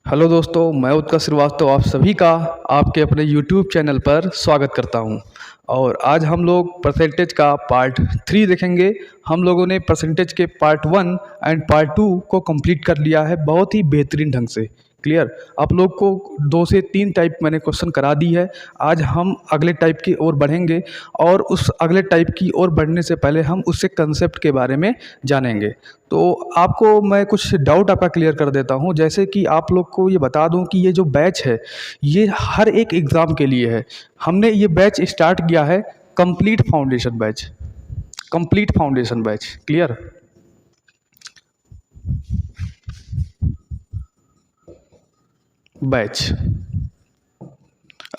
Hello दोस्तों, मैं उत्कर्ष श्रीवास्तव आप सभी का आपके अपने यूट्यूब चैनल पर स्वागत करता हूं। और आज हम लोग परसेंटेज का पार्ट 3 देखेंगे। हम लोगों ने परसेंटेज के पार्ट 1 एंड पार्ट 2 को कंप्लीट कर लिया है बहुत ही बेहतरीन ढंग से। क्लियर, आप लोग को 2 से 3 टाइप मैंने क्वेश्चन करा दी है। आज हम अगले टाइप की ओर बढ़ेंगे और उस अगले टाइप की ओर बढ़ने से पहले हम उससे कंसेप्ट के बारे में जानेंगे। तो आपको मैं कुछ डाउट आपका क्लियर कर देता हूँ। जैसे कि आप लोग को ये बता दूँ कि ये जो बैच है ये हर एक एग्ज़ाम के लिए है। हमने ये बैच स्टार्ट किया है complete foundation batch, complete foundation batch. Clear, batch.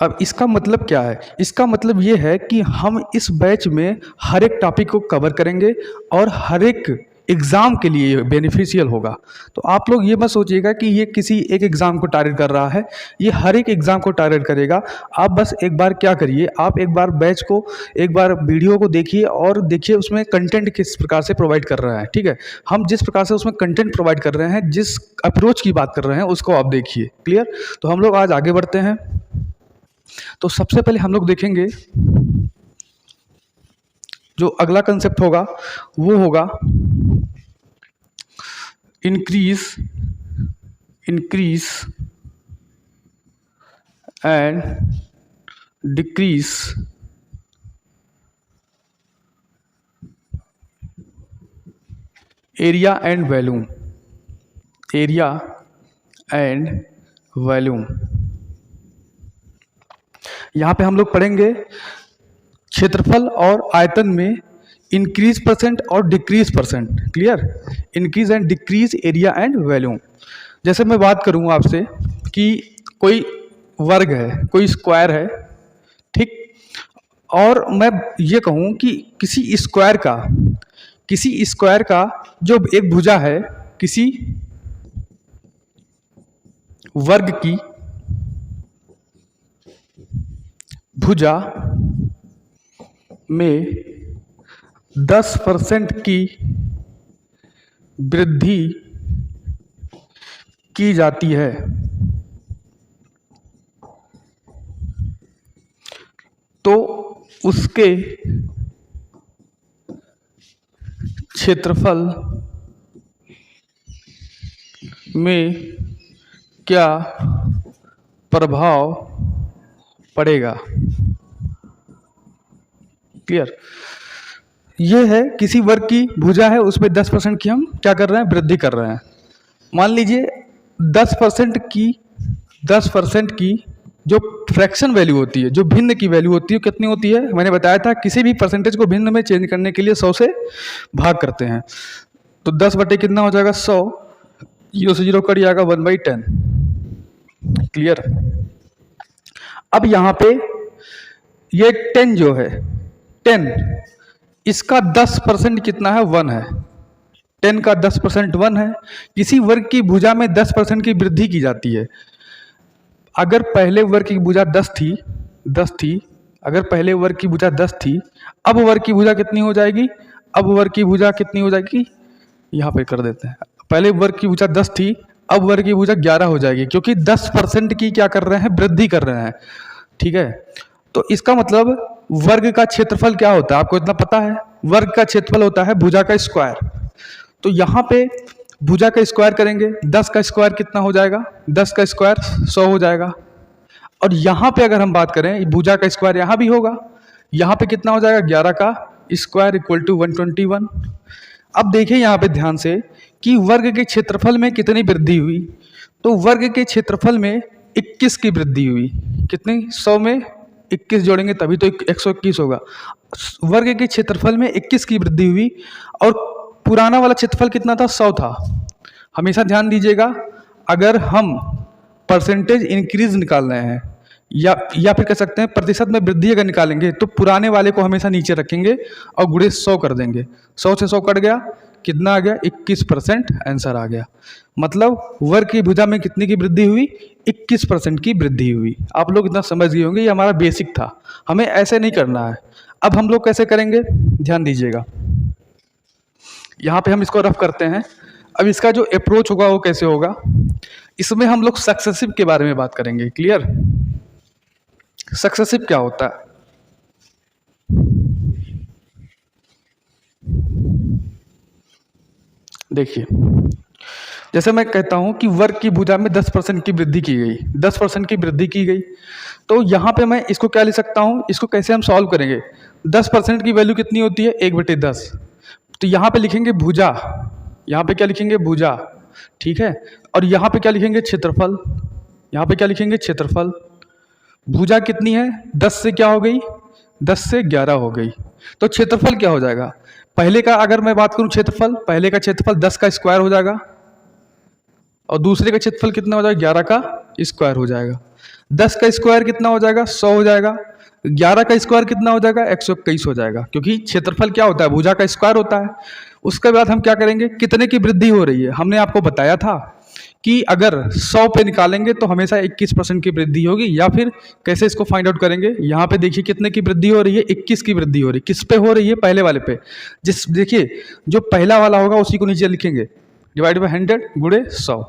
अब इसका मतलब क्या है? इसका मतलब ये है कि हम इस बैच में हर एक टॉपिक को कवर करेंगे और हर एक एग्ज़ाम के लिए बेनिफिशियल होगा। तो आप लोग ये मत सोचिएगा कि ये किसी एक एग्ज़ाम को टारगेट कर रहा है, ये हर एक एग्ज़ाम को टारगेट करेगा। आप बस एक बार क्या करिए, आप एक बार बैच को, एक बार वीडियो को देखिए और देखिए उसमें कंटेंट किस प्रकार से प्रोवाइड कर रहा है। ठीक है, हम जिस प्रकार से उसमें कंटेंट प्रोवाइड कर रहे हैं, जिस अप्रोच की बात कर रहे हैं, उसको आप देखिए। क्लियर, तो हम लोग आज आगे बढ़ते हैं। तो सबसे पहले हम लोग देखेंगे जो अगला कंसेप्ट होगा वो होगा increase and decrease area and volume, area and volume. यहाँ पे हम लोग पढ़ेंगे क्षेत्रफल और आयतन में इंक्रीज परसेंट और decrease percent. Clear, increase and decrease area and volume. जैसे मैं बात करूँ आपसे कि कोई वर्ग है, कोई स्क्वायर है, ठीक, और मैं ये कहूँ कि किसी स्क्वायर का जो एक भुजा है, किसी वर्ग की भुजा में 10% की वृद्धि की जाती है तो उसके क्षेत्रफल में क्या प्रभाव पड़ेगा। क्लियर, ये है किसी वर्ग की भुजा है, उसमें 10% की हम क्या कर रहे हैं, वृद्धि कर रहे हैं। मान लीजिए 10% की जो फ्रैक्शन वैल्यू होती है, जो भिन्न की वैल्यू होती है, कितनी होती है? मैंने बताया था किसी भी परसेंटेज को भिन्न में चेंज करने के लिए 100 से भाग करते हैं। तो 10 बटे कितना हो जाएगा, 100, 0 से 0 कट जाएगा, 1/10। क्लियर, अब यहाँ पे ये 10 जो है, 10, इसका 10% कितना है, 1 है। 10 का 10% 1 है। किसी वर्ग की भुजा में 10% की वृद्धि की जाती है। अगर पहले वर्ग की भुजा 10 थी, अगर पहले वर्ग की भुजा 10 थी, अब वर्ग की भुजा कितनी हो जाएगी? अब वर्ग की भुजा कितनी हो जाएगी? यहाँ पे कर देते हैं। पहले वर्ग की भुजा 10 थी, अब वर्ग की भुजा 11 हो जाएगी, क्योंकि 10% की क्या कर रहे हैं, वृद्धि कर रहे हैं। ठीक है, तो इसका मतलब वर्ग का क्षेत्रफल क्या होता है, आपको इतना पता है? वर्ग का क्षेत्रफल होता है भुजा का स्क्वायर। तो यहाँ पे भुजा का स्क्वायर करेंगे, 10 का स्क्वायर कितना हो जाएगा? 10 का स्क्वायर 100 हो जाएगा। और यहाँ पे अगर हम बात करें, भुजा का स्क्वायर यहाँ भी होगा, यहाँ पे कितना हो जाएगा, 11 का स्क्वायर इक्वल टू 121। अब देखिए यहाँ पे ध्यान से कि वर्ग के क्षेत्रफल में कितनी वृद्धि हुई। तो वर्ग के क्षेत्रफल में 21 की वृद्धि हुई। कितनी? 100 में 21 जोड़ेंगे तभी तो 121 होगा। वर्ग के क्षेत्रफल में 21 की वृद्धि हुई। और पुराना वाला क्षेत्रफल कितना था? 100 था। हमेशा ध्यान दीजिएगा, अगर हम परसेंटेज इंक्रीज निकाल रहे हैं या फिर कह सकते हैं प्रतिशत में वृद्धि अगर निकालेंगे, तो पुराने वाले को हमेशा नीचे रखेंगे और गुणे 100 कर देंगे। 100 से 100 कट गया, कितना आ गया? 21% आंसर आ गया। मतलब वर्ग की भुजा में कितनी की वृद्धि हुई? 21% की वृद्धि हुई। आप लोग इतना समझ गए होंगे, ये हमारा बेसिक था, हमें ऐसे नहीं करना है। अब हम लोग कैसे करेंगे, ध्यान दीजिएगा। यहाँ पे हम इसको रफ करते हैं। अब इसका जो अप्रोच होगा वो कैसे होगा, इसमें हम लोग सक्सेसिव के बारे में बात करेंगे। क्लियर? सक्सेसिव क्या होता है? देखिए, जैसे मैं कहता हूं कि वर्ग की भुजा में 10% की वृद्धि की गई, 10% की वृद्धि की गई, तो यहाँ पे मैं इसको क्या लिख सकता हूँ, इसको कैसे हम सॉल्व करेंगे? 10% की वैल्यू कितनी होती है? 1/10। तो यहाँ पे लिखेंगे भुजा, यहाँ पे क्या लिखेंगे? भुजा, ठीक है। और यहाँ पे क्या लिखेंगे? क्षेत्रफल। यहाँ पे क्या लिखेंगे? क्षेत्रफल। भुजा कितनी है? 10 से क्या हो गई? 10 से 11 हो गई। तो क्षेत्रफल क्या हो जाएगा? पहले का अगर मैं बात करूं क्षेत्रफल, पहले का क्षेत्रफल 10 का स्क्वायर हो जाएगा और दूसरे का क्षेत्रफल कितना हो जाएगा? 11 का स्क्वायर हो जाएगा। 10 का स्क्वायर कितना हो जाएगा? 100 हो जाएगा। 11 का स्क्वायर कितना हो जाएगा? 121 हो जाएगा, क्योंकि क्षेत्रफल क्या होता है? भुजा का स्क्वायर होता है। उसके बाद हम क्या करेंगे? कितने की वृद्धि हो रही है? हमने आपको बताया था कि अगर 100 पे निकालेंगे तो हमेशा 21% की वृद्धि होगी, या फिर कैसे इसको फाइंड आउट करेंगे? यहाँ पे देखिए कितने की वृद्धि हो रही है? 21 की वृद्धि हो रही है। किस पे हो रही है? पहले वाले पे। जिस देखिए जो पहला वाला होगा उसी को नीचे लिखेंगे, डिवाइड बाई 100 गुणे 100।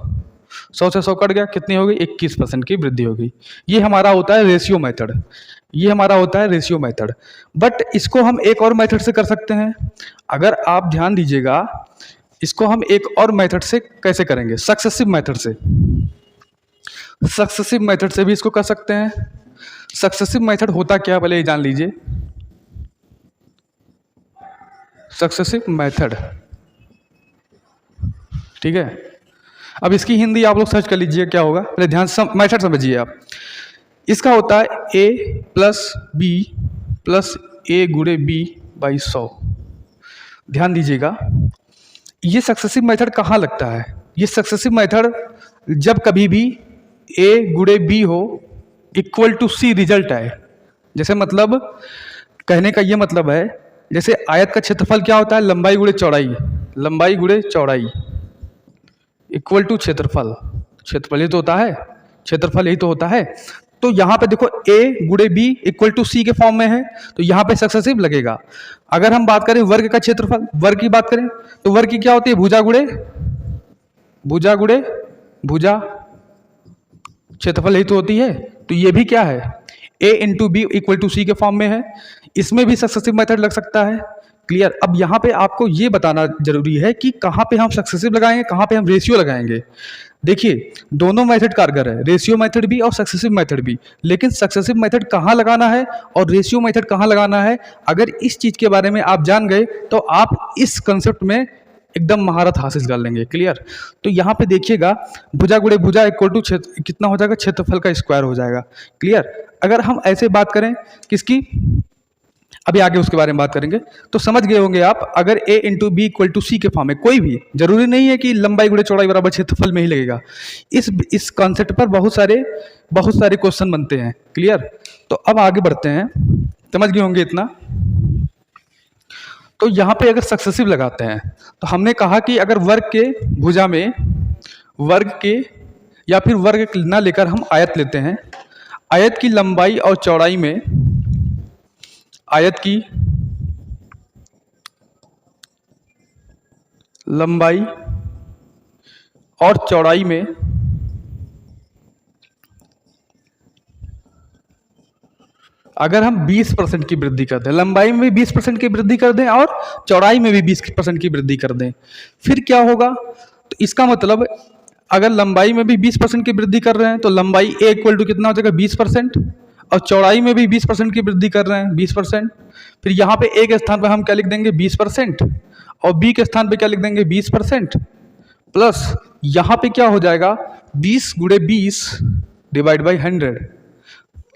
100 से 100 कट गया, कितनी हो गई? 21% की वृद्धि हो गई। ये हमारा होता है रेशियो मेथड, ये हमारा होता है रेशियो मेथड। बट इसको हम एक और मेथड से कर सकते हैं। अगर आप ध्यान दीजिएगा, इसको हम एक और मेथड से कैसे करेंगे? सक्सेसिव मेथड से। सक्सेसिव मेथड से भी इसको कर सकते हैं। सक्सेसिव मेथड होता क्या, पहले ये जान लीजिए। सक्सेसिव मेथड, ठीक है। अब इसकी हिंदी आप लोग सर्च कर लीजिए क्या होगा, पहले ध्यान से मेथड समझिए आप। इसका होता है a प्लस बी प्लस ए गुणे बी बाई 100। ध्यान दीजिएगा, ये सक्सेसिव मेथड कहाँ लगता है? ये सक्सेसिव मेथड जब कभी भी a गुणे बी हो इक्वल टू सी रिजल्ट आए। जैसे मतलब कहने का ये मतलब है, जैसे आयत का क्षेत्रफल क्या होता है? लंबाई गुणे चौड़ाई, लंबाई गुणे चौड़ाई इक्वल टू क्षेत्रफल। क्षेत्रफल ही तो होता है, क्षेत्रफल यही तो होता है। तो यहाँ पे देखो a गुणे बी इक्वल टू सी के फॉर्म में है, तो यहाँ पे सक्सेसिव लगेगा। अगर हम बात करें वर्ग का क्षेत्रफल, वर्ग की बात करें तो वर्ग की क्या होती है? भुजा गुणे भुजा गुणे भुजा, क्षेत्रफल यही तो होती है। तो ये भी क्या है? a into B equal to C के फॉर्म में है। इसमें भी सक्सेसिव मेथड लग सकता है। क्लियर? अब यहाँ पे आपको ये बताना जरूरी है कि कहाँ पे हम सक्सेसिव लगाएंगे, कहाँ पे हम रेशियो लगाएंगे। देखिए दोनों मेथड कारगर है, रेशियो मेथड भी और सक्सेसिव मेथड भी। लेकिन सक्सेसिव मेथड कहाँ लगाना है और रेशियो मेथड कहाँ लगाना है, अगर इस चीज़ के बारे में आप जान गए तो आप इस कंसेप्ट में एकदम महारत हासिल कर लेंगे। क्लियर? तो यहाँ पे देखिएगा भुजा गुणे भुजा इक्वल टू कितना हो जाएगा? क्षेत्रफल का स्क्वायर हो जाएगा। क्लियर? अगर हम ऐसे बात करें किसकी, अभी आगे उसके बारे में बात करेंगे, तो समझ गए होंगे आप। अगर a into B equal to C के फॉर्म में, कोई भी जरूरी नहीं है कि लंबाई गुणे चौड़ाई बराबर क्षेत्रफल में ही लगेगा। इस कॉन्सेप्ट पर बहुत सारे क्वेश्चन बनते हैं। क्लियर? तो अब आगे बढ़ते हैं, समझ गए होंगे इतना। तो यहाँ पे अगर सक्सेसिव लगाते हैं तो हमने कहा कि अगर वर्ग के भुजा में, वर्ग के या फिर वर्ग ना लेकर हम आयत लेते हैं, आयत की लंबाई और चौड़ाई में, आयत की लंबाई और चौड़ाई में अगर हम 20% की वृद्धि कर दें, लंबाई में भी 20% की वृद्धि कर दें और चौड़ाई में भी 20% की वृद्धि कर दें, फिर क्या होगा? तो इसका मतलब अगर लंबाई में भी 20% की वृद्धि कर रहे हैं तो लंबाई a इक्वल टू कितना हो जाएगा? 20%। और चौड़ाई में भी 20% की वृद्धि कर रहे हैं, 20%। फिर यहाँ पे a के स्थान पर हम क्या लिख देंगे? 20%। और b के स्थान पे क्या लिख देंगे? 20%। प्लस यहाँ पे क्या हो जाएगा? 20 गुणे 20 डिवाइड बाई 100।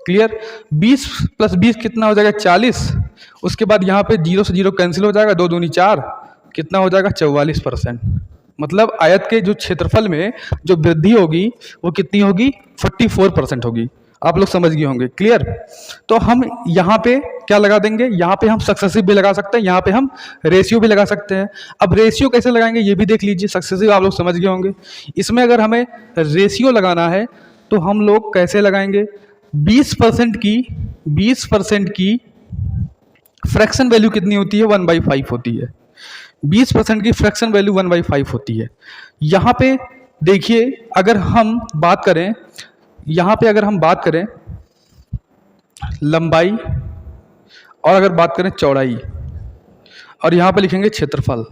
क्लियर? 20 प्लस 20 कितना हो जाएगा? 40। उसके बाद यहाँ पे 0 से 0 कैंसिल हो जाएगा, 2 दूनी 4, कितना हो जाएगा? 44%। मतलब आयत के जो क्षेत्रफल में जो वृद्धि होगी वो कितनी होगी? 44% होगी। आप लोग समझ गए होंगे। क्लियर? तो हम यहाँ पे क्या लगा देंगे? यहाँ पे हम सक्सेसिव भी लगा सकते हैं, यहाँ पे हम रेशियो भी लगा सकते हैं। अब रेशियो कैसे लगाएंगे ये भी देख लीजिए। सक्सेसिव आप लोग समझ गए होंगे। इसमें अगर हमें रेशियो लगाना है तो हम लोग कैसे लगाएंगे? 20% की फ्रैक्शन वैल्यू कितनी होती है? 1/5 होती है। 20% की फ्रैक्शन वैल्यू 1/5 होती है। यहाँ पे देखिए, अगर हम बात करें, यहाँ पे अगर हम बात करें लंबाई और अगर बात करें चौड़ाई, और यहाँ पे लिखेंगे क्षेत्रफल।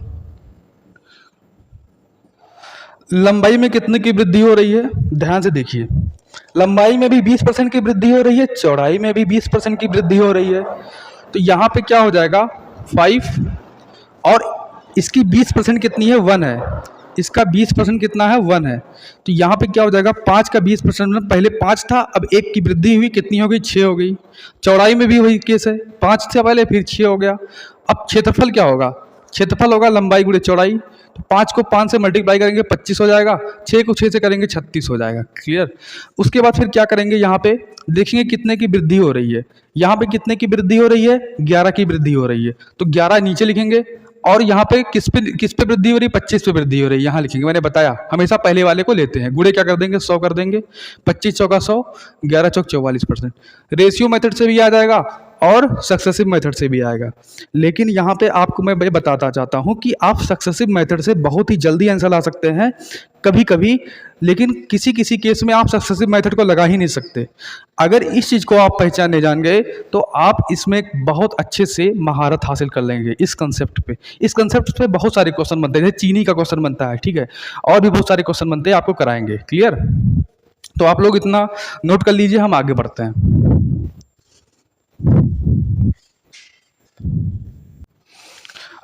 लंबाई में कितने की वृद्धि हो रही है, ध्यान से देखिए, लंबाई में भी 20% की वृद्धि हो रही है, चौड़ाई में भी 20% की वृद्धि हो रही है। तो यहाँ पे क्या हो जाएगा 5, और इसकी 20% कितनी है 1 है, इसका 20% कितना है 1 है। तो यहाँ पे क्या हो जाएगा 5 का 20% में पहले 5 था, अब 1 की वृद्धि हुई, कितनी हो गई 6 हो गई। चौड़ाई में भी वही केस है, 5 से पहले फिर 6 हो गया। अब क्षेत्रफल क्या होगा, क्षेत्रफल होगा लंबाई गुणे चौड़ाई। तो 5 को 5 से मल्टीप्लाई करेंगे 25 हो जाएगा, 6 को 6 से करेंगे 36 हो जाएगा। क्लियर। उसके बाद फिर क्या करेंगे, यहाँ पे देखेंगे कितने की वृद्धि हो रही है, यहाँ पे कितने की वृद्धि हो रही है 11 की वृद्धि हो रही है। तो 11 नीचे लिखेंगे, और यहाँ पे किस पे वृद्धि हो रही है 25 पे वृद्धि हो रही है, यहाँ लिखेंगे। मैंने बताया हमेशा पहले वाले को लेते हैं, गुणे क्या कर देंगे 100 कर देंगे, 25 चौका 100, 11 चौक 44%। रेशियो मेथड से भी आ जाएगा और सक्सेसिव मेथड से भी आएगा। लेकिन यहाँ पे आपको मैं बताता चाहता हूँ कि आप सक्सेसिव मेथड से बहुत ही जल्दी आंसर ला सकते हैं कभी कभी, लेकिन किसी किसी केस में आप सक्सेसिव मेथड को लगा ही नहीं सकते। अगर इस चीज़ को आप पहचानने जान गए तो आप इसमें बहुत अच्छे से महारत हासिल कर लेंगे इस कंसेप्ट पे। इस कंसेप्ट पे बहुत सारे क्वेश्चन बनते हैं, जैसे चीनी का क्वेश्चन बनता है, ठीक है, और भी बहुत सारे क्वेश्चन बनते हैं, आपको कराएंगे। क्लियर। तो आप लोग इतना नोट कर लीजिए, हम आगे बढ़ते हैं।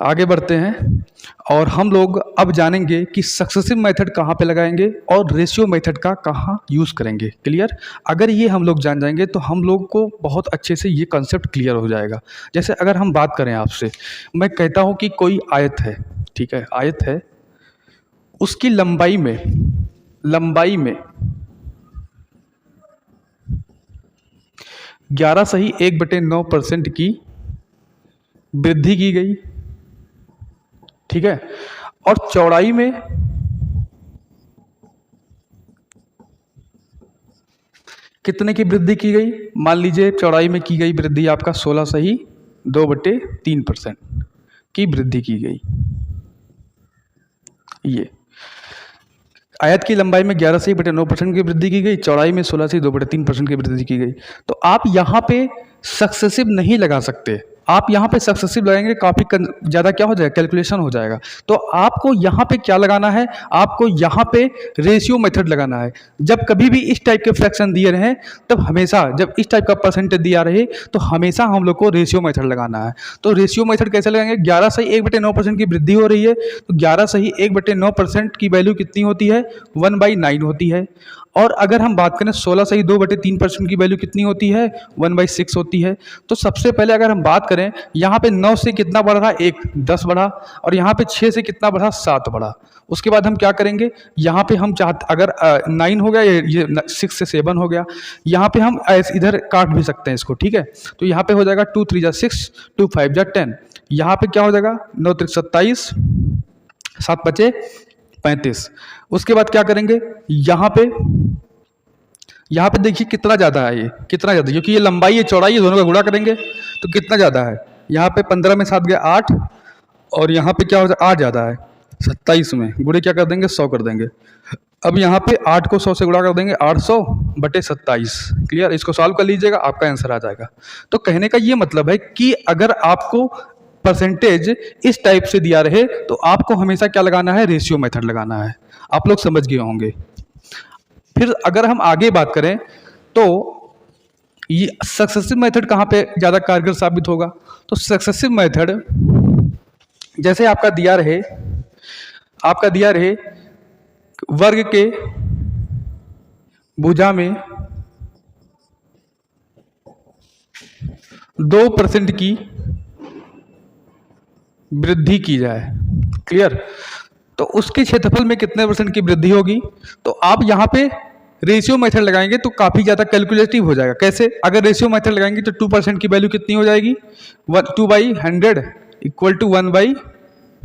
आगे बढ़ते हैं और हम लोग अब जानेंगे कि सक्सेसिव मेथड कहाँ पे लगाएंगे और रेशियो मेथड का कहाँ यूज़ करेंगे। क्लियर। अगर ये हम लोग जान जाएंगे तो हम लोग को बहुत अच्छे से ये कॉन्सेप्ट क्लियर हो जाएगा। जैसे अगर हम बात करें आपसे, मैं कहता हूँ कि कोई आयत है, ठीक है, आयत है, उसकी लंबाई में 11 सही 1/9% की वृद्धि की गई, ठीक है, और चौड़ाई में कितने की वृद्धि की गई, मान लीजिए चौड़ाई में की गई वृद्धि आपका 16 सही 2/3% की वृद्धि की गई। ये आयत की लंबाई में 11 से 1/9% की वृद्धि की गई, चौड़ाई में 16 से 2/3% की वृद्धि की गई। तो आप यहाँ पे सक्सेसिव नहीं लगा सकते, आप यहाँ पे सक्सेसिव लगाएंगे काफ़ी ज़्यादा क्या हो जाएगा, कैलकुलेशन हो जाएगा। तो आपको यहाँ पे क्या लगाना है, आपको यहाँ पे रेशियो मेथड लगाना है। जब कभी भी इस टाइप के फ्रैक्शन दिए रहे, तब हमेशा जब इस टाइप का परसेंटेज दिया रहे तो हमेशा हम लोग को रेशियो मेथड लगाना है। तो रेशियो मेथड कैसे लगाएंगे, 11 सही 1/9% की वृद्धि हो रही है, तो 11 सही 1/9% की वैल्यू कितनी होती है 1/9 होती है। और अगर हम बात करें 16 सही 2/3% की वैल्यू कितनी होती है 1/6 होती है। तो सबसे पहले अगर हम बात करें, यहाँ पे 9 से कितना बढ़ा 1 10 बढ़ा, और यहाँ पे 6 से कितना बढ़ा 7 बढ़ा। उसके बाद हम क्या करेंगे, यहाँ पे हम चाहते अगर 9 हो गया, ये 6 से 7 हो गया, यहाँ पे हम इधर काट भी सकते हैं इसको, ठीक है। तो यहाँ पे हो जाएगा 2 3 6, 2 5 10, यहाँ पे क्या हो जाएगा 9 3 27, 7 बचे 35। उसके बाद क्या करेंगे, यहाँ पे देखिए कितना ज़्यादा है, ये कितना ज़्यादा, क्योंकि ये लंबाई है चौड़ाई है, दोनों का गुणा करेंगे तो कितना ज़्यादा है, यहाँ पे 15 में 7 गया 8, और यहाँ पे क्या हो जाए 8 ज़्यादा है 27 में, गुणे क्या कर देंगे 100 कर देंगे। अब यहाँ पे 8 को 100 से गुणा कर देंगे 800/27। क्लियर। इसको सॉल्व कर लीजिएगा, आपका आंसर आ जाएगा। तो कहने का ये मतलब है कि अगर आपको परसेंटेज इस टाइप से दिया रहे तो आपको हमेशा क्या लगाना है, रेशियो मेथड लगाना है। आप लोग समझ गए होंगे। फिर अगर हम आगे बात करें तो ये सक्सेसिव मेथड कहाँ पे ज़्यादा कारगर साबित होगा, तो सक्सेसिव मेथड जैसे आपका दिया रहे वर्ग के भुजा में 2% की वृद्धि की जाए। क्लियर। तो उसके क्षेत्रफल में कितने % की वृद्धि होगी, तो आप यहाँ पे रेशियो मेथड लगाएंगे तो काफ़ी ज़्यादा कैलकुलेटिव हो जाएगा। कैसे, अगर रेशियो मेथड लगाएंगे तो 2% की वैल्यू कितनी हो जाएगी 2/100 = 1/,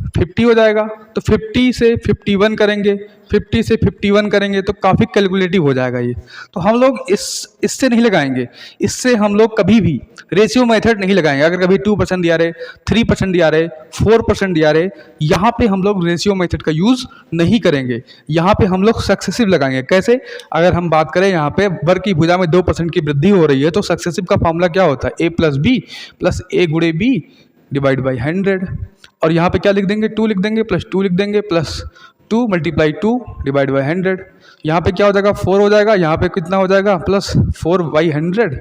50 हो जाएगा। तो 50 से 51 करेंगे, 50 से 51 करेंगे तो काफ़ी कैलकुलेटिव हो जाएगा ये। तो हम लोग इससे नहीं लगाएंगे, इससे हम लोग कभी भी रेशियो मेथड नहीं लगाएंगे। अगर कभी 2% दिया रहे, 3% दिया रहे, 4% दिया रहे, यहाँ पे हम लोग रेशियो मेथड का यूज़ नहीं करेंगे। यहाँ पे हम लोग सक्सेसिव लगाएंगे। कैसे? अगर हम बात करें यहाँ पे वर्ग की भुजा में 2% की वृद्धि हो रही है तो सक्सेसिव का फॉर्मूला क्या होता है? a प्लस बी प्लस ए गुणे बी डिवाइड बाई 100। और यहाँ पे क्या लिख देंगे? 2 लिख देंगे प्लस 2 लिख देंगे प्लस 2 मल्टीप्लाई 2 डिवाइड बाई 100। यहाँ पे क्या हो जाएगा? 4 हो जाएगा। यहाँ पे कितना हो जाएगा? Plus 4 by 100।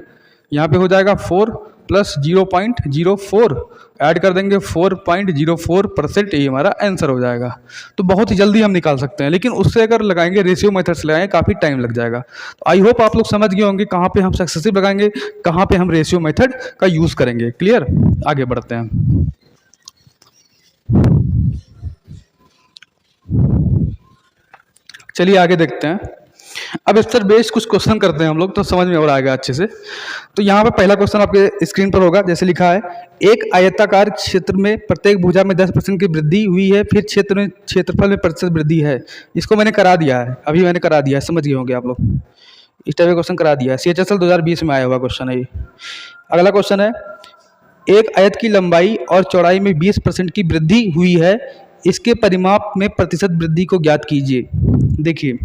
यहाँ पे हो जाएगा 4 प्लस 0.04 ऐड कर देंगे 4.04%। ये हमारा आंसर हो जाएगा। तो बहुत ही जल्दी हम निकाल सकते हैं, लेकिन उससे अगर लगाएंगे रेशियो मेथड से लगाएंगे काफ़ी टाइम लग जाएगा। तो आई होप आप लोग समझ गए होंगे कहाँ पे हम सक्सेसिव लगाएंगे, कहाँ पे हम रेशियो मेथड का यूज़ करेंगे। क्लियर? आगे बढ़ते हैं। चलिए आगे देखते हैं। अब इस पर बेस्ड कुछ क्वेश्चन करते हैं हम लोग, तो समझ में और आएगा अच्छे से। तो यहाँ पे पहला क्वेश्चन आपके स्क्रीन पर होगा, जैसे लिखा है, एक आयताकार क्षेत्र में प्रत्येक भुजा में 10% की वृद्धि हुई है, फिर क्षेत्रफल में प्रतिशत वृद्धि है। इसको मैंने करा दिया है, अभी मैंने करा दिया है, समझ गए होंगे आप लोग। इस टाइप का क्वेश्चन करा दिया है, CHSL 2020 में आया हुआ क्वेश्चन है ये। अगला क्वेश्चन है, एक आयत की लंबाई और चौड़ाई में 20% की वृद्धि हुई है, इसके परिमाप में प्रतिशत वृद्धि को ज्ञात कीजिए। देखिए,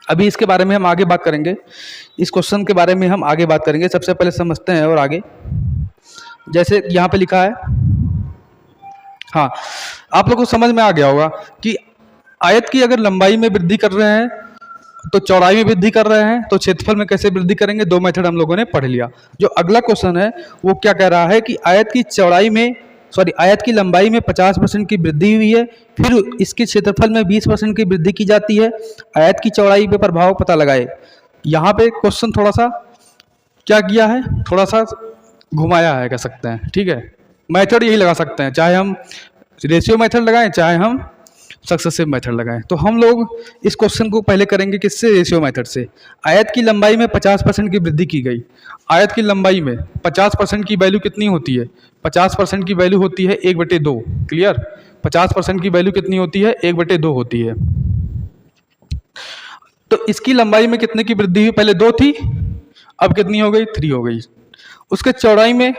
अभी इसके बारे में हम आगे बात करेंगे, इस क्वेश्चन के बारे में हम आगे बात करेंगे। सबसे पहले समझते हैं और आगे, जैसे यहाँ पे लिखा है, हाँ, आप लोगों को समझ में आ गया होगा कि आयत की अगर लंबाई में वृद्धि कर रहे हैं तो चौड़ाई में वृद्धि कर रहे हैं, तो क्षेत्रफल में कैसे वृद्धि करेंगे। दो मेथड हम लोगों ने पढ़ लिया। जो अगला क्वेश्चन है वो क्या कह रहा है कि आयत की लंबाई में 50% की वृद्धि हुई है, फिर इसके क्षेत्रफल में 20% की वृद्धि की जाती है, आयत की चौड़ाई पे प्रभाव पता लगाए। यहाँ पे क्वेश्चन थोड़ा सा क्या किया है, थोड़ा सा घुमाया है, कह सकते हैं। ठीक है, मेथड यही लगा सकते हैं, चाहे हम रेशियो मेथड लगाएं चाहे हम सक्सेसिव मेथड लगाएं। तो हम लोग इस क्वेश्चन को पहले करेंगे किससे? रेशियो मेथड से। आयत की लंबाई में 50% की वृद्धि की गई। आयत की लंबाई में 50% की वैल्यू कितनी होती है? 50% की वैल्यू होती है 1/2। क्लियर? 50% की वैल्यू कितनी होती है? 1/2 होती है। तो इसकी लंबाई में कितने की वृद्धि हुई? पहले 2 थी, अब कितनी हो गई? 3 हो गई। उसके चौड़ाई में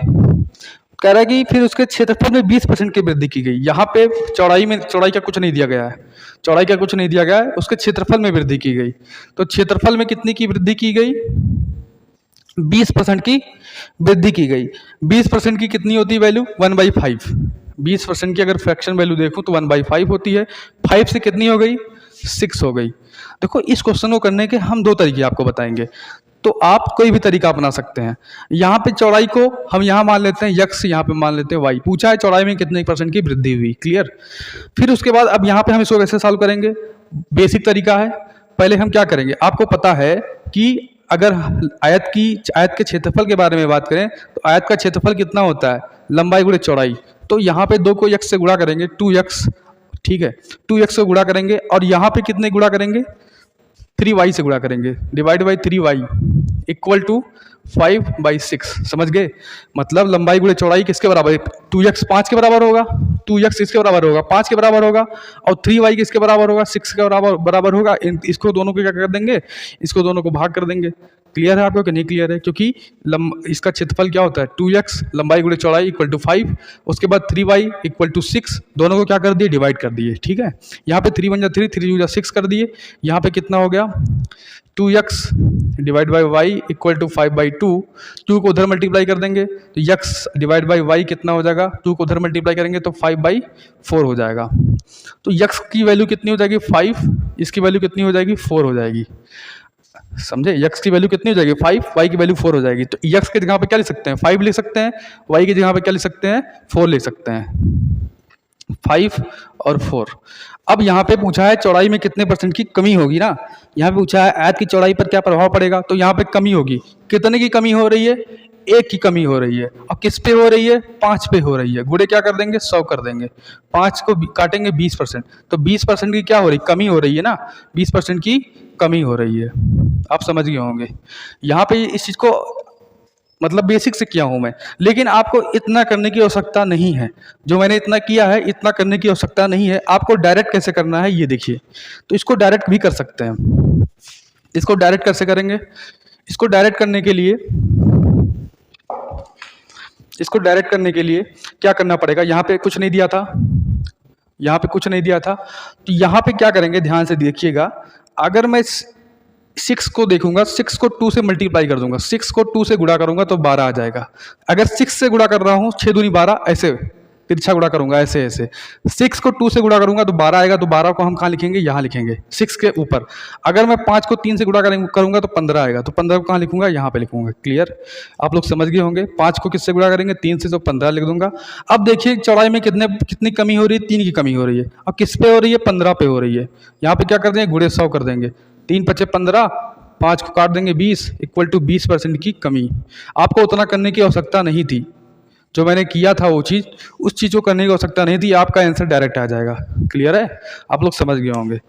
कह रहा है कि फिर उसके क्षेत्रफल में 20% की वृद्धि की गई। यहाँ पे चौड़ाई का कुछ नहीं दिया गया है, चौड़ाई का कुछ नहीं दिया गया है, उसके क्षेत्रफल में वृद्धि की गई। तो क्षेत्रफल में कितनी की वृद्धि की गई? 20% की वृद्धि की गई। 20% की कितनी होती है वैल्यू? 1/5। 20% की अगर फ्रैक्शन वैल्यू देखूं तो 1/5 होती है। 5 से कितनी हो गई? 6 हो गई। देखो, इस क्वेश्चन को करने के हम 2 तरीके आपको बताएंगे, तो आप कोई भी तरीका अपना सकते हैं। यहाँ पे चौड़ाई को हम यहाँ मान लेते हैं x, यहाँ पे मान लेते हैं y। पूछा है चौड़ाई में कितने % की वृद्धि हुई। क्लियर? फिर उसके बाद अब यहाँ पे हम इसको कैसे सॉल्व करेंगे? बेसिक तरीका है। पहले हम क्या करेंगे, आपको पता है कि अगर आयत के क्षेत्रफल के बारे में बात करें तो आयत का क्षेत्रफल कितना होता है? लंबाई गुणे चौड़ाई। तो यहाँ पे 2 को x से गुणा करेंगे, 2x। ठीक है, 2x से गुणा करेंगे और यहाँ पे कितने गुणा करेंगे? 3y से गुणा करेंगे, divide by 3y equal to 5/6। समझ गए? मतलब लंबाई गुणे चौड़ाई किसके बराबर है? 2x 5 के बराबर होगा, 2x इसके बराबर होगा, 5 के बराबर होगा, और 3y किसके बराबर होगा? 6 के बराबर होगा। इसको दोनों को क्या कर देंगे? इसको दोनों को भाग कर देंगे। क्लियर है आपको कि नहीं क्लियर है? क्योंकि इसका क्षेत्रफल क्या होता है? 2x लंबाई गुणे चौड़ाई इक्वल टू 5, उसके बाद 3y इक्वल टू 6, दोनों को क्या कर दिए? डिवाइड कर दिए। ठीक है, यहाँ पे 3 × 1 = 3, 3 × 2 = 6 कर दिए। यहाँ पे कितना हो गया? 2x divide by Y equal to 5/2। 2 को उधर मल्टीप्लाई कर देंगे तो x डिवाइड बाई वाई कितना हो जाएगा? 2 को उधर मल्टीप्लाई करेंगे तो 5/4 हो जाएगा। तो x की वैल्यू कितनी हो जाएगी? 5। इसकी वैल्यू कितनी हो जाएगी? 4 हो जाएगी। समझे? x की वैल्यू कितनी हो जाएगी? 5, y की वैल्यू 4 हो जाएगी। तो x की जगह पे क्या लिख सकते हैं? 5 लिख सकते हैं, y की जगह पे क्या लिख सकते हैं? 4 लिख सकते हैं। 5 और 4। अब यहाँ पे पूछा है चौड़ाई में कितने % की कमी होगी ना। यहाँ पे पूछा है आयत की चौड़ाई पर क्या प्रभाव पड़ेगा, तो यहाँ पे कमी होगी। कितने की कमी हो रही है? 1 की कमी हो रही है। और किस पे हो रही है? 5 पे हो रही है। गुणे क्या कर देंगे? 100 कर देंगे। 5 को काटेंगे 20%, तो 20% की क्या हो रही? कमी हो रही है ना, 20% की कमी हो रही है। आप समझ गए होंगे। यहाँ पे इस चीज़ को मतलब बेसिक से किया हूँ मैं, लेकिन आपको इतना करने की आवश्यकता नहीं है। जो मैंने इतना किया है इतना करने की आवश्यकता नहीं है। आपको डायरेक्ट कैसे करना है ये देखिए। तो इसको डायरेक्ट भी कर सकते हैं। इसको डायरेक्ट कैसे करेंगे? इसको डायरेक्ट करने के लिए क्या करना पड़ेगा? यहाँ पे कुछ नहीं दिया था, यहाँ पे कुछ नहीं दिया था, तो यहाँ पे क्या करेंगे ध्यान से देखिएगा। अगर मैं 6 को देखूंगा, 6 को 2 से मल्टीप्लाई कर दूंगा, 6 को 2 से गुणा करूंगा तो 12 आ जाएगा। अगर 6 से गुणा कर रहा हूँ 6 दूनी 12, ऐसे तिरछा गुणा करूंगा, ऐसे ऐसे 6 को 2 से गुणा करूंगा तो 12 आएगा। तो 12 को हम कहाँ लिखेंगे? यहाँ लिखेंगे 6 के ऊपर। अगर मैं 5 को 3 से गुणा करूंगा तो 15 आएगा। तो 15 को कहाँ लिखूंगा? यहाँ पे लिखूंगा। क्लियर? आप लोग समझ गए होंगे। 5 को किससे गुणा करेंगे? 3 से, तो 15 लिख दूंगा। अब देखिए चौड़ाई में कितनी कमी हो रही है? 3 की कमी हो रही है। अब किस पे हो रही है? 15 पे हो रही है। यहाँ पे क्या कर देंगे? गुणे 100 कर देंगे। 3 पचे 15, 5 को काट देंगे 20, इक्वल टू 20% की कमी। आपको उतना करने की आवश्यकता नहीं थी। जो मैंने किया था वो चीज़, उस चीज़ को करने की आवश्यकता नहीं थी। आपका आंसर डायरेक्ट आ जाएगा। क्लियर है? आप लोग समझ गए होंगे।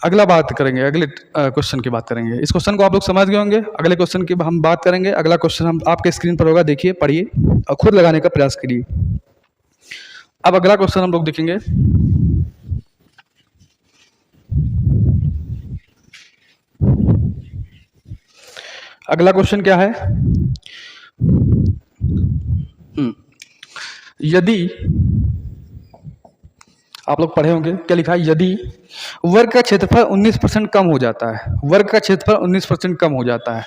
अगला बात करेंगे, अगले क्वेश्चन की बात करेंगे। इस क्वेश्चन को आप लोग समझ गए होंगे। अगले क्वेश्चन की हम बात करेंगे। अगला क्वेश्चन हम आपके स्क्रीन पर होगा, देखिए, पढ़िए और खुद लगाने का प्रयास करिए। अब अगला क्वेश्चन हम लोग देखेंगे। अगला क्वेश्चन क्या है? यदि आप लोग पढ़े होंगे, क्या लिखा है? यदि वर्ग का क्षेत्रफल 19% कम हो जाता है, वर्ग का क्षेत्रफल 19% कम हो जाता है।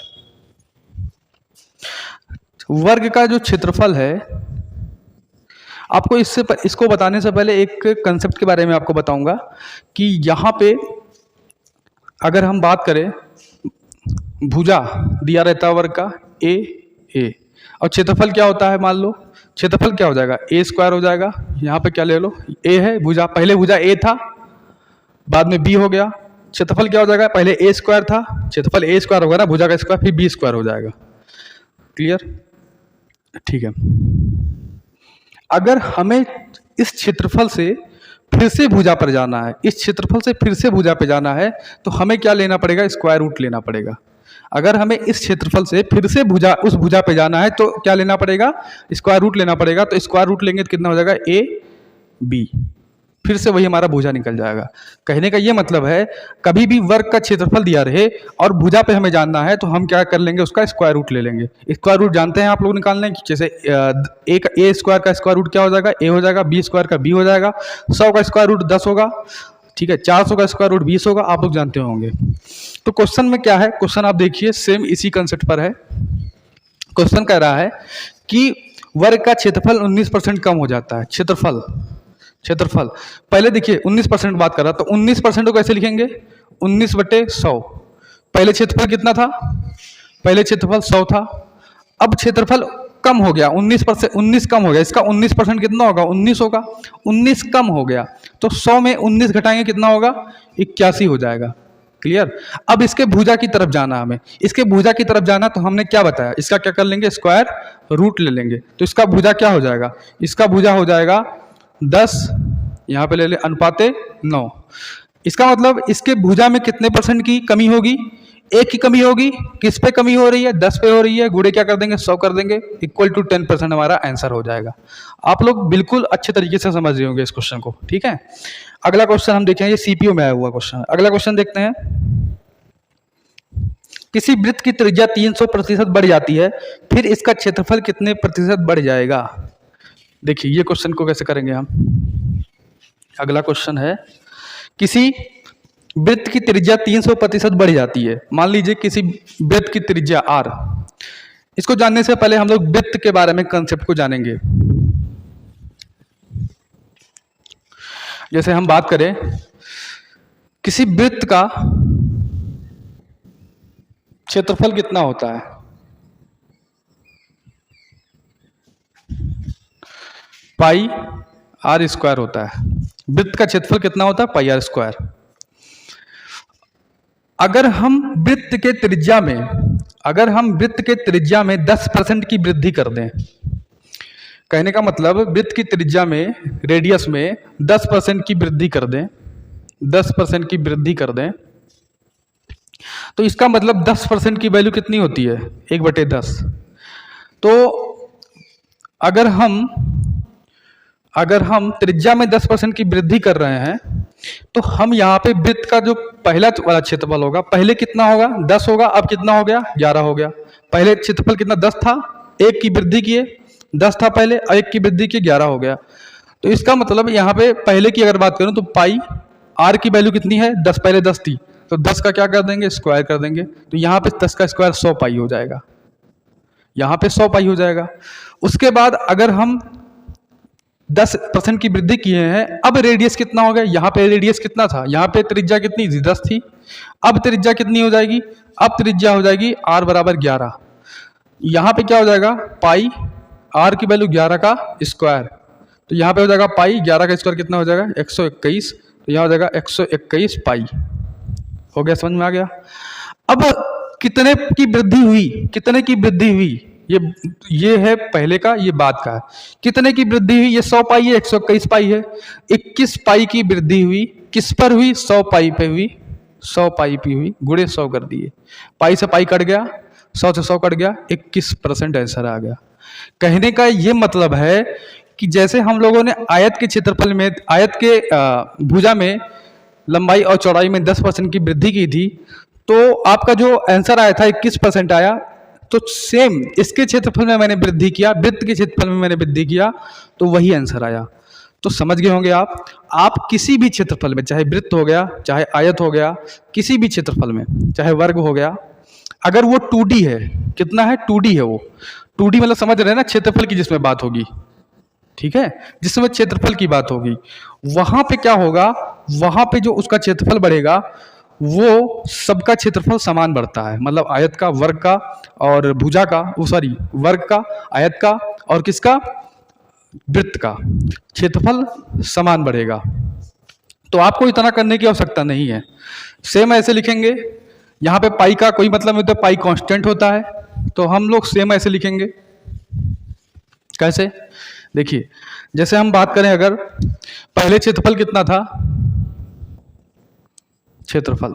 वर्ग का जो क्षेत्रफल है, आपको इसको बताने से पहले एक कंसेप्ट के बारे में आपको बताऊंगा कि यहाँ पे अगर हम बात करें, भुजा दिया रहता है वर्ग का ए, और क्षेत्रफल क्या होता है? मान लो क्षेत्रफल क्या हो जाएगा? ए स्क्वायर हो जाएगा। यहाँ पे क्या ले लो? ए है भुजा, पहले भुजा ए था, बाद में बी हो गया। क्षेत्रफल क्या हो जाएगा? पहले ए स्क्वायर था, क्षेत्रफल ए स्क्वायर होगा ना, भुजा का स्क्वायर, फिर बी स्क्वायर हो जाएगा। क्लियर? ठीक है। अगर हमें इस क्षेत्रफल से फिर से भुजा पर जाना है, इस क्षेत्रफल से फिर से भुजा पे जाना है, तो हमें क्या लेना पड़ेगा? स्क्वायर रूट लेना पड़ेगा। अगर हमें इस क्षेत्रफल से फिर से उस भुजा पे जाना है तो क्या लेना पड़ेगा? स्क्वायर रूट लेना पड़ेगा। तो स्क्वायर रूट लेंगे तो कितना हो जाएगा? ए बी, फिर से वही हमारा भुजा निकल जाएगा। कहने का ये मतलब है, कभी भी वर्ग का क्षेत्रफल दिया रहे और भुजा पे हमें जानना है तो हम क्या कर लेंगे? उसका स्क्वायर रूट ले लेंगे। स्क्वायर रूट जानते हैं आप लोग निकालने की, जैसे ए स्क्वायर का स्क्वायर रूट क्या हो जाएगा? ए हो जाएगा। बी स्क्वायर का बी हो जाएगा। 100 का स्क्वायर रूट 10 होगा। ठीक है। 400 का स्क्वायर रूट 20 होगा। आप लोग जानते होंगे। तो क्वेश्चन में क्या है? क्वेश्चन आप देखिए, सेम इसी कंसेप्ट पर है। क्वेश्चन कह रहा है कि वर्ग का क्षेत्रफल 19% कम हो जाता है। क्षेत्रफल पहले देखिए 19% बात कर रहा, तो 19% को कैसे लिखेंगे? 19/100। पहले क्षेत्रफल कितना था? पहले क्षेत्रफल 100 था। अब क्षेत्रफल कम हो गया, 19 कम हो गया। इसका 19% कितना होगा? 19 होगा। 19 कम हो गया तो 100 में 19 घटाएंगे, कितना होगा? 81 हो जाएगा। क्लियर? अब इसके भुजा की तरफ जाना, हमें इसके भुजा की तरफ जाना, तो हमने क्या बताया? इसका क्या कर लेंगे? स्क्वायर रूट ले लेंगे। तो इसका भुजा क्या हो जाएगा? इसका भुजा हो जाएगा 10, यहाँ पे ले ले अनुपाते 9। इसका मतलब इसके भुजा में कितने % की कमी होगी? 1 की कमी होगी। किस पे कमी हो रही है? 10 पे हो रही है। गुणे क्या कर देंगे? 100 कर देंगे, इक्वल टू 10% हमारा आंसर हो जाएगा। आप लोग बिल्कुल अच्छे तरीके से समझ रहे होंगे इस क्वेश्चन को। ठीक है। अगला क्वेश्चन हम देखेंगे, ये सीपीयू में आया हुआ क्वेश्चन। अगला क्वेश्चन देखते हैं। किसी वृत्त की त्रिज्या 300% बढ़ जाती है, फिर इसका क्षेत्रफल कितने % बढ़ जाएगा? देखिए ये क्वेश्चन को कैसे करेंगे हम। अगला क्वेश्चन है, किसी वृत्त की त्रिज्या 300% बढ़ जाती है। मान लीजिए किसी वृत्त की त्रिज्या r। इसको जानने से पहले हम लोग वृत्त के बारे में कंसेप्ट को जानेंगे। जैसे हम बात करें, किसी वृत्त का क्षेत्रफल कितना होता है? पाई r स्क्वायर होता है। वृत्त का क्षेत्रफल कितना होता है? पाई r स्क्वायर। अगर हम वृत्त के त्रिज्या में 10% की वृद्धि कर दें, कहने का मतलब वृत्त की त्रिज्या में, रेडियस में 10% की वृद्धि कर दें, 10% की वृद्धि कर दें, तो इसका मतलब 10% की वैल्यू कितनी होती है? 1/10। तो अगर हम त्रिज्या में 10% की वृद्धि कर रहे हैं तो हम यहाँ पे वृत्त का जो पहला वाला क्षेत्रफल होगा, पहले कितना होगा 10 होगा, अब कितना हो गया 11 हो गया। पहले क्षेत्रफल कितना 10 था, 1 की वृद्धि किए, 10 था पहले, 1 की वृद्धि किए 11 हो गया। तो इसका मतलब यहाँ पे पहले की अगर बात करूँ तो पाई आर की वैल्यू कितनी है 10, पहले 10 थी तो 10 का क्या कर देंगे स्क्वायर कर देंगे, तो यहाँ पे 10 का स्क्वायर 100 पाई हो जाएगा, यहाँ पे 100 पाई हो जाएगा। उसके बाद अगर हम 10% की वृद्धि किए हैं, अब रेडियस कितना हो गया, यहाँ पे रेडियस कितना था, यहाँ पे त्रिज्या कितनी थी 10 थी, अब त्रिज्या कितनी हो जाएगी, अब त्रिज्या हो जाएगी r बराबर 11। यहाँ पे क्या हो जाएगा पाई r की वैल्यू 11 का स्क्वायर, तो यहाँ पे हो जाएगा पाई 11 का स्क्वायर कितना हो जाएगा 121, तो यहाँ हो जाएगा 121 पाई। हो गया, समझ में आ गया। अब कितने की वृद्धि हुई, कितने की वृद्धि हुई, ये है पहले का, ये बाद का है। कितने की वृद्धि हुई, ये 100 पाई है, 121 पाई है, 21 पाई की वृद्धि हुई, किस पर हुई 100 पाई पे हुई, 100 पाई पे हुई, गुणे 100 कर दिए, पाई से पाई कट गया, 100 से 100 कट गया, 21% आंसर आ गया। कहने का ये मतलब है कि जैसे हम लोगों ने आयत के क्षेत्रफल में, आयत के भुजा में लंबाई और चौड़ाई में 10% की वृद्धि की थी, तो आपका जो आंसर आया था 21% आया, तो सेम इसके क्षेत्रफल में मैंने वृद्धि किया, वृत्त के क्षेत्रफल में मैंने वृद्धि किया, तो वही आंसर आया। तो समझ गए होंगे आप किसी भी क्षेत्रफल में, चाहे वृत्त हो गया, चाहे आयत हो गया, किसी भी क्षेत्रफल में, चाहे वर्ग हो गया, अगर वो 2D है, कितना है 2D है, वो 2D मतलब समझ रहे हैं ना, क्षेत्रफल की जिसमें बात होगी, ठीक है, जिसमें क्षेत्रफल की बात होगी, वहां पे क्या होगा, वहां पे जो उसका क्षेत्रफल बढ़ेगा वो सबका क्षेत्रफल समान बढ़ता है, मतलब आयत का, वर्ग का और भुजा का, सॉरी वर्ग का, आयत का और किसका वृत्त का क्षेत्रफल समान बढ़ेगा। तो आपको इतना करने की आवश्यकता नहीं है, सेम ऐसे लिखेंगे। यहाँ पे पाई का कोई मतलब नहीं होता, पाई कांस्टेंट होता है, तो हम लोग सेम ऐसे लिखेंगे। कैसे, देखिए जैसे हम बात करें, अगर पहले क्षेत्रफल कितना था, क्षेत्रफल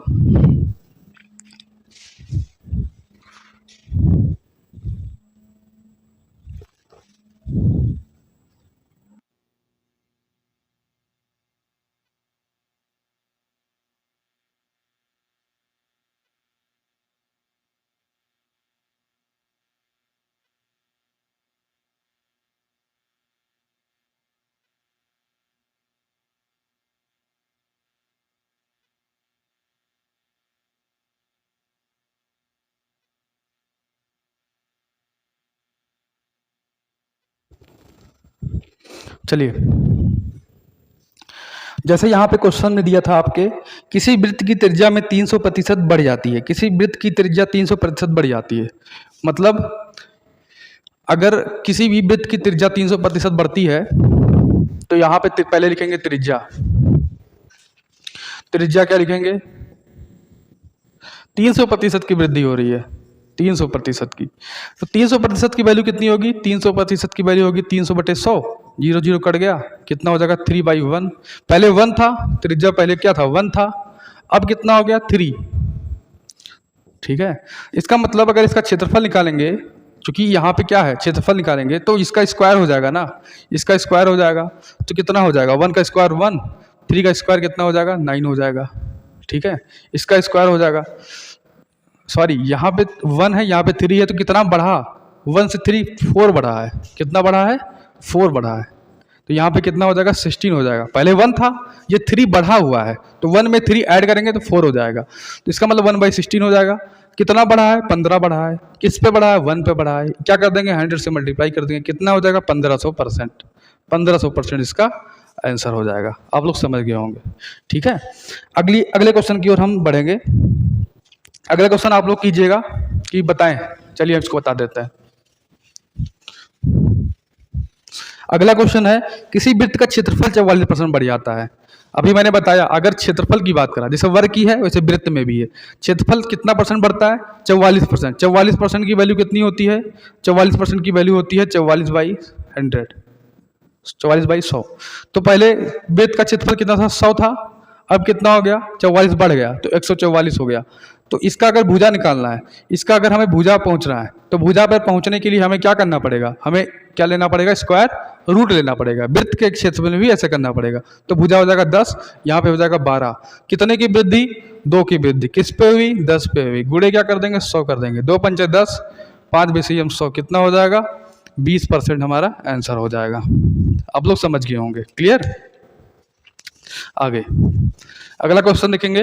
चलिए, जैसे यहाँ पे क्वेश्चन में दिया था आपके, किसी वृत्त की त्रिज्या में 300% बढ़ जाती है, किसी वृत्त की त्रिज्या 300% बढ़ जाती है, मतलब अगर किसी भी वृत्त की त्रिज्या 300% बढ़ती है तो यहाँ पे पहले लिखेंगे त्रिज्या, त्रिज्या क्या लिखेंगे 300% की वृद्धि हो रही है, 300% की, तो 300% की वैल्यू कितनी होगी, 300% की वैल्यू होगी 300/100, 0 0 कट गया, कितना हो जाएगा 3/1, पहले 1 था, त्रिज्या पहले क्या था 1 था, अब कितना हो गया 3, ठीक है। इसका मतलब अगर इसका क्षेत्रफल निकालेंगे, क्योंकि यहाँ पे क्या है क्षेत्रफल निकालेंगे, तो इसका स्क्वायर हो जाएगा ना, इसका स्क्वायर हो जाएगा, तो कितना हो जाएगा 1 का स्क्वायर 1, 3 का स्क्वायर कितना हो जाएगा 9 हो जाएगा, ठीक है। इसका स्क्वायर हो जाएगा, सॉरी यहाँ पे 1 है, यहाँ पे 3 है, तो कितना बढ़ा 1 से 3 4 बढ़ा है, कितना बढ़ा है 4 बढ़ा है, तो यहाँ पे कितना हो जाएगा 16 हो जाएगा, पहले 1 था, ये 3 बढ़ा हुआ है, तो 1 में 3 ऐड करेंगे तो 4 हो जाएगा, तो इसका मतलब 1/16 हो जाएगा। कितना बढ़ा है 15 बढ़ा है, किस पे बढ़ा है 1 पे बढ़ा है, क्या कर देंगे 100 से मल्टीप्लाई कर देंगे, कितना हो जाएगा 1500%, 1500% इसका आंसर हो जाएगा। आप लोग समझ गए होंगे, ठीक है। अगले क्वेश्चन की ओर हम बढ़ेंगे। अगला क्वेश्चन आप लोग कीजिएगा कि बताएं, चलिए हम इसको बता देते हैं। अगला क्वेश्चन है, किसी वृत्त का क्षेत्रफल 44% बढ़ जाता है। अभी मैंने बताया अगर क्षेत्रफल की बात करा, जैसे वर्ग की है वैसे वृत्त में भी है, क्षेत्रफल कितना परसेंट बढ़ता है 44%, 44% की वैल्यू कितनी होती है, 44% की वैल्यू होती है 44/100, 44/100। तो पहले वृत्त का क्षेत्रफल कितना था 100 था, अब कितना हो गया 44 बढ़ गया, तो 144 हो गया। तो इसका अगर भुजा निकालना है, इसका अगर हमें भुजा पहुंचना है तो भुजा पर पहुंचने के लिए हमें क्या करना पड़ेगा, हमें क्या लेना पड़ेगा, स्क्वायर रूट लेना पड़ेगा। वृत्त के क्षेत्र में भी ऐसे करना पड़ेगा। तो भुजा हो जाएगा 10, यहाँ पे हो जाएगा 12। कितने की वृद्धि, 2 की वृद्धि। किस पे हुई, 10 पे हुई। गुणे क्या कर देंगे, 100 कर देंगे। 2 पंचे 10, 5 BCM 100 कितना हो जाएगा, 20% हमारा आंसर हो जाएगा। आप लोग समझ गए होंगे। क्लियर। आगे अगला क्वेश्चन देखेंगे।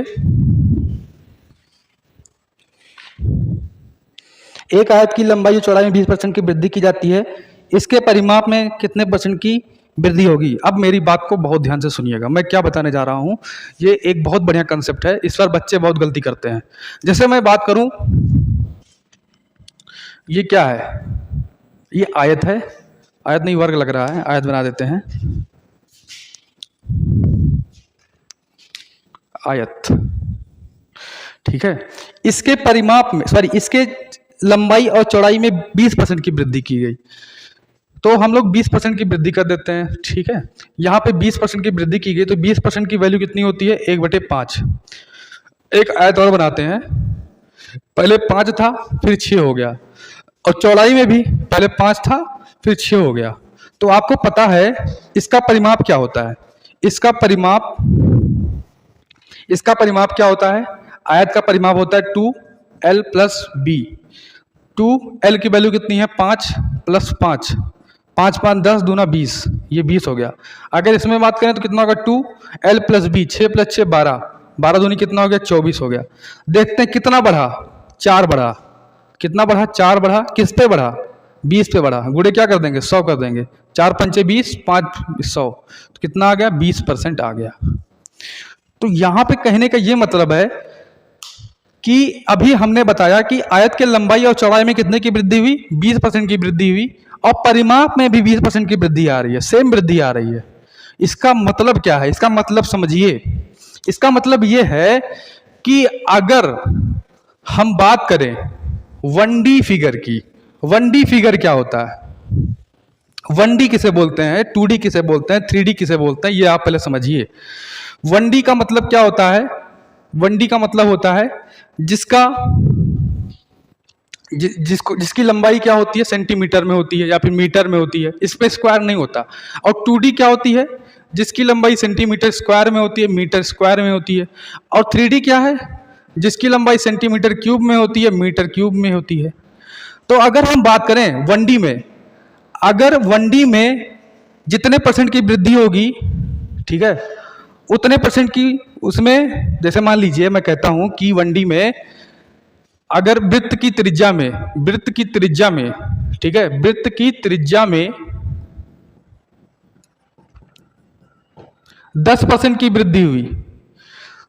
एक आयत की लंबाई और चौड़ाई में 20% की वृद्धि की जाती है, इसके परिमाप में कितने % की वृद्धि होगी। अब मेरी बात को बहुत ध्यान से सुनिएगा, मैं क्या बताने जा रहा हूं। ये एक बहुत बढ़िया कंसेप्ट है, इस पर बच्चे बहुत गलती करते हैं। जैसे मैं बात करूं, ये क्या है, ये आयत है, आयत नहीं वर्ग लग रहा है, आयत बना देते हैं, आयत। ठीक है, इसके परिमाप में इसके लंबाई और चौड़ाई में 20% की वृद्धि की गई, तो हम लोग 20% की वृद्धि कर देते हैं। ठीक है, यहाँ पे 20% की वृद्धि की गई, तो 20% की वैल्यू कितनी होती है, 1/5। एक आयत और बनाते हैं, पहले 5 था फिर 6 हो गया, और चौड़ाई में भी पहले 5 था फिर 6 हो गया। तो आपको पता है इसका परिमाप क्या होता है, इसका परिमाप क्या होता है, आयत का परिमाप होता है 2L + B। 2L की वैल्यू कितनी है, 5 + 5, 5 5 10 दूना 20, ये 20 हो गया। अगर इसमें बात करें तो कितना होगा, 2L + B, 6 + 6 12, 12 दूनी कितना हो गया, 24 हो गया। देखते हैं कितना बढ़ा, 4 बढ़ा। कितना बढ़ा, 4 बढ़ा। किस पे बढ़ा, 20 पे बढ़ा। गुणे क्या कर देंगे, 100 कर देंगे। 4 पंचे 20, 5 100, तो कितना आ गया, 20% आ गया। तो यहां पे कहने का ये मतलब है कि अभी हमने बताया कि आयत के लंबाई और चौड़ाई में कितने की वृद्धि हुई, 20% की वृद्धि हुई, और परिमाप में भी 20% की वृद्धि आ रही है, सेम वृद्धि आ रही है। इसका मतलब क्या है, इसका मतलब समझिए। इसका मतलब ये है कि अगर हम बात करें 1D फिगर की, 1D फिगर क्या होता है, 1D किसे बोलते हैं, 2D किसे बोलते हैं, 3D किसे बोलते हैं, ये आप पहले समझिए। 1D का मतलब क्या होता है, 1D का मतलब होता है जिसकी लंबाई क्या होती है, सेंटीमीटर में होती है या फिर मीटर में होती है, इसमें स्क्वायर नहीं होता। और 2D क्या होती है, जिसकी लंबाई सेंटीमीटर स्क्वायर में होती है, मीटर स्क्वायर में होती है। और 3D क्या है, जिसकी लंबाई सेंटीमीटर क्यूब में होती है, मीटर क्यूब में होती है। तो अगर हम बात करें 1D में, अगर 1D में जितने % की वृद्धि होगी, ठीक है, उतने % की उसमें, जैसे मान लीजिए मैं कहता हूं कि 1D में अगर वृत्त की त्रिज्या में, ठीक है, वृत्त की त्रिज्या में 10% की वृद्धि हुई,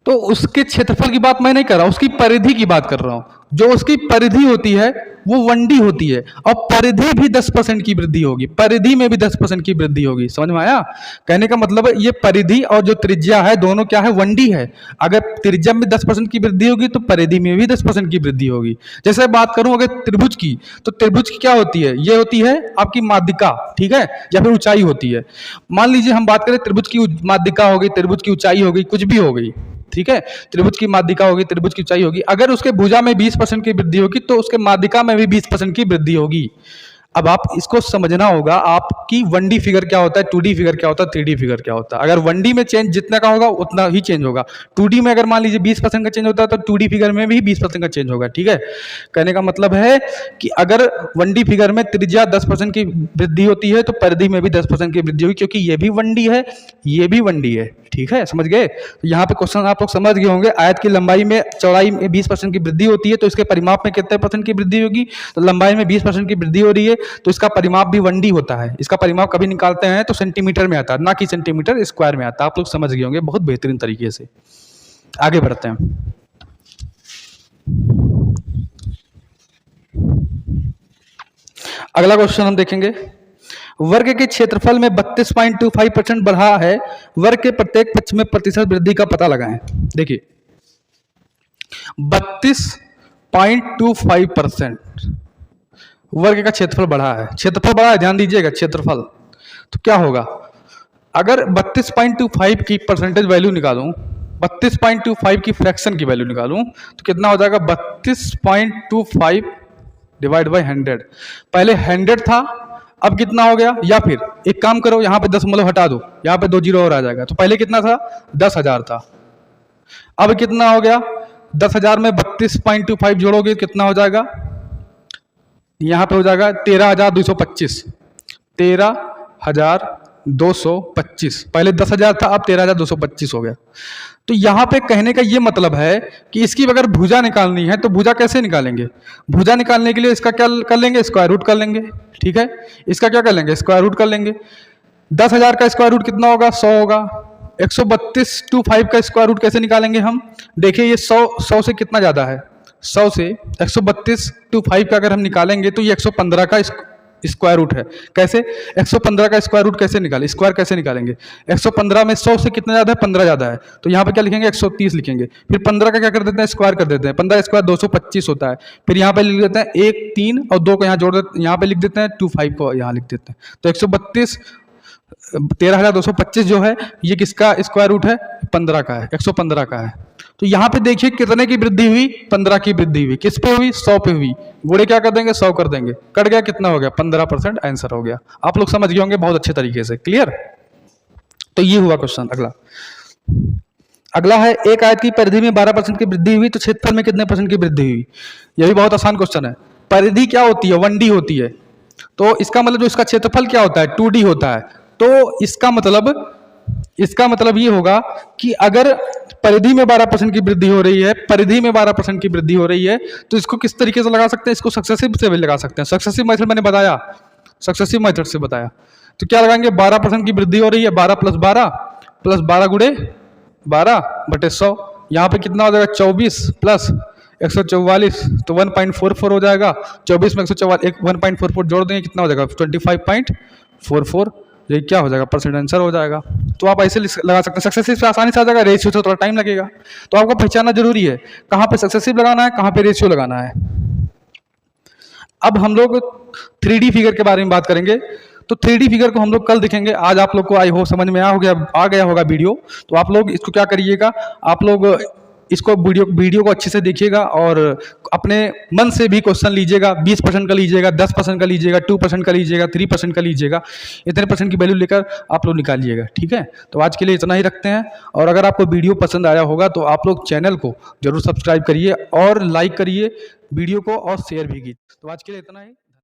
तो उसके क्षेत्रफल की बात मैं नहीं कर रहा हूं, उसकी परिधि की बात कर रहा हूं। जो उसकी परिधि होती है वो 1D होती है, और परिधि भी 10% की वृद्धि होगी, परिधि में भी 10% की वृद्धि होगी। समझ में आया, कहने का मतलब है ये परिधि और जो त्रिज्या है दोनों क्या है, 1D है। अगर त्रिज्या में 10% की वृद्धि होगी तो परिधि में भी 10% की वृद्धि होगी। जैसे बात करूं अगर त्रिभुज की, तो त्रिभुज की क्या होती है, ये होती है आपकी माध्यिका, ठीक है, या फिर ऊंचाई होती है। मान लीजिए हम बात करें त्रिभुज की माध्यिका हो गई, त्रिभुज की ऊंचाई हो गई, कुछ भी हो गई, ठीक है, त्रिभुज की माध्यिका होगी, त्रिभुज की ऊंचाई होगी। अगर उसके भुजा में 20% की वृद्धि होगी तो उसके माध्यिका में भी 20% की वृद्धि होगी। अब आप इसको समझना होगा आपकी 1D फिगर क्या होता है, 2D फिगर क्या होता है, 3D फिगर क्या होता है। अगर 1D में चेंज जितना का होगा उतना ही चेंज होगा। 2D में अगर मान लीजिए 20% का चेंज होता है तो 2D फिगर में भी 20% का चेंज होगा। ठीक है, कहने का मतलब है कि अगर 1D फिगर में त्रिज्या 10% की वृद्धि होती है तो परिधि में भी 10% की वृद्धि होगी, क्योंकि ये भी 1D है, ये भी 1D है। ठीक है, समझ गए। तो यहाँ पे क्वेश्चन आप लोग समझ गए होंगे। आयत की लंबाई में चौड़ाई में 20% की वृद्धि होती है तो इसके परिमाप में कितने % की वृद्धि होगी, तो लंबाई में 20% की वृद्धि हो रही है तो इसका परिमाप भी 1D होता है। इसका परिमाप कभी निकालते हैं तो सेंटीमीटर में आता है, ना कि सेंटीमीटर स्क्वायर में आता है। आप लोग समझ गए होंगे बहुत बेहतरीन तरीके से। आगे बढ़ते हैं। अगला क्वेश्चन हम देखेंगे, वर्ग के क्षेत्रफल में 32.25% बढ़ा है, वर्ग के प्रत्येक पक्ष में प्रतिशत वृद्धि का पता लगाएं। देखिए 32.25% वर्ग का क्षेत्रफल बढ़ा है, क्षेत्रफल बढ़ा है, ध्यान दीजिएगा क्षेत्रफल। तो क्या होगा, अगर 32.25 की परसेंटेज वैल्यू निकालूं, 32.25 की फ्रैक्शन की वैल्यू निकालूं तो कितना हो जाएगा, 32.25 डिवाइड बाई 100। पहले 100 था, अब कितना हो गया, या फिर एक काम करो यहाँ पे दशमलव हटा दो, यहाँ पे 2 जीरो और आ जाएगा। तो पहले कितना था, 10,000 था, अब कितना हो गया, 10,000 में 32.25 जोड़ोगे कितना हो जाएगा, यहाँ पे हो जाएगा 13,225। 13,225, पहले 10,000 था, अब 13,225 हो गया। तो यहाँ पे कहने का ये मतलब है कि इसकी अगर भुजा निकालनी है तो भुजा कैसे निकालेंगे, भुजा निकालने के लिए इसका क्या कर लेंगे, स्क्वायर रूट कर लेंगे। ठीक है, इसका क्या कर लेंगे, स्क्वायर रूट कर लेंगे। 10,000 का स्क्वायर रूट कितना होगा, 100 होगा। 132.25 का स्क्वायर रूट कैसे निकालेंगे हम, देखिए ये 100 से कितना ज़्यादा है, 100 से 132.25 का अगर हम निकालेंगे तो ये 115 का स्क्वायर रूट है। कैसे, 115 का स्क्वायर रूट कैसे निकालें, स्क्वायर कैसे निकालेंगे, 115 में 100 से कितना ज़्यादा है, 15 ज़्यादा है, तो यहाँ पे क्या लिखेंगे, 130 लिखेंगे। फिर 15 का क्या कर देते हैं, स्क्वायर कर देते हैं, 15 स्क्वायर 225 होता है। फिर यहाँ पे लिख देते हैं 1 3 और 2 को यहाँ जोड़ देते, यहाँ पे लिख देते हैं 25 को यहाँ लिख देते हैं। तो 13,225 जो है ये किसका स्क्वायर रूट है, 15 का है, 115 का है। तो यहाँ पे देखिए कितने की वृद्धि हुई, 15 की वृद्धि हुई, किस पे हुई, 100 पे हुई। गुणे क्या कर देंगे, 100 कर देंगे, कट गया, कितना हो गया, 15% आंसर हो गया। आप लोग समझ गए होंगे बहुत अच्छे तरीके से, क्लियर। तो ये हुआ क्वेश्चन। अगला है, एक आयत की परिधि में 12% की वृद्धि हुई तो क्षेत्रफल में कितने % की वृद्धि हुई। यह भी बहुत आसान क्वेश्चन है। परिधि क्या होती है, 1D होती है, तो इसका मतलब जो इसका क्षेत्रफल क्या होता है, 2D होता है। तो इसका मतलब ये होगा कि अगर परिधि में 12% की वृद्धि हो रही है, परिधि में 12% की वृद्धि हो रही है, तो इसको किस तरीके से लगा सकते हैं, इसको सक्सेसिव से भी लगा सकते हैं। सक्सेसिव मेथड मैंने बताया, सक्सेसिव मेथड से बताया। तो क्या लगाएंगे, 12% की वृद्धि हो रही है, 12 + 12 + 12 गुणे 12/100, यहाँ पे कितना हो जाएगा, 24 + 144, तो 1.44 हो जाएगा। 24 में 144 जोड़ देंगे, कितना हो जाएगा, 25.44। ये क्या हो जाएगा, % आंसर हो जाएगा। तो आप ऐसे लगा सकते हैं, सक्सेसिव से आसानी से आ जाएगा, रेशियो से थोड़ा टाइम लगेगा। तो आपको पहचानना जरूरी है कहाँ पे सक्सेसिव लगाना है, कहाँ पे रेशियो लगाना है। अब हम लोग 3D फिगर के बारे में बात करेंगे। तो 3D फिगर को हम लोग कल दिखेंगे, आज आप लोग को आई हो समझ में आ गया होगा वीडियो। तो आप लोग इसको क्या करिएगा, आप लोग इसको वीडियो को अच्छे से देखिएगा और अपने मन से भी क्वेश्चन लीजिएगा। 20% का लीजिएगा, 10% का लीजिएगा, 2% का लीजिएगा, 3% का लीजिएगा, इतने % की वैल्यू लेकर आप लोग निकालिएगा। ठीक है, तो आज के लिए इतना ही रखते हैं। और अगर आपको वीडियो पसंद आया होगा तो आप लोग चैनल को जरूर सब्सक्राइब करिए और लाइक करिए वीडियो को और शेयर भी कीजिए। तो आज के लिए इतना ही।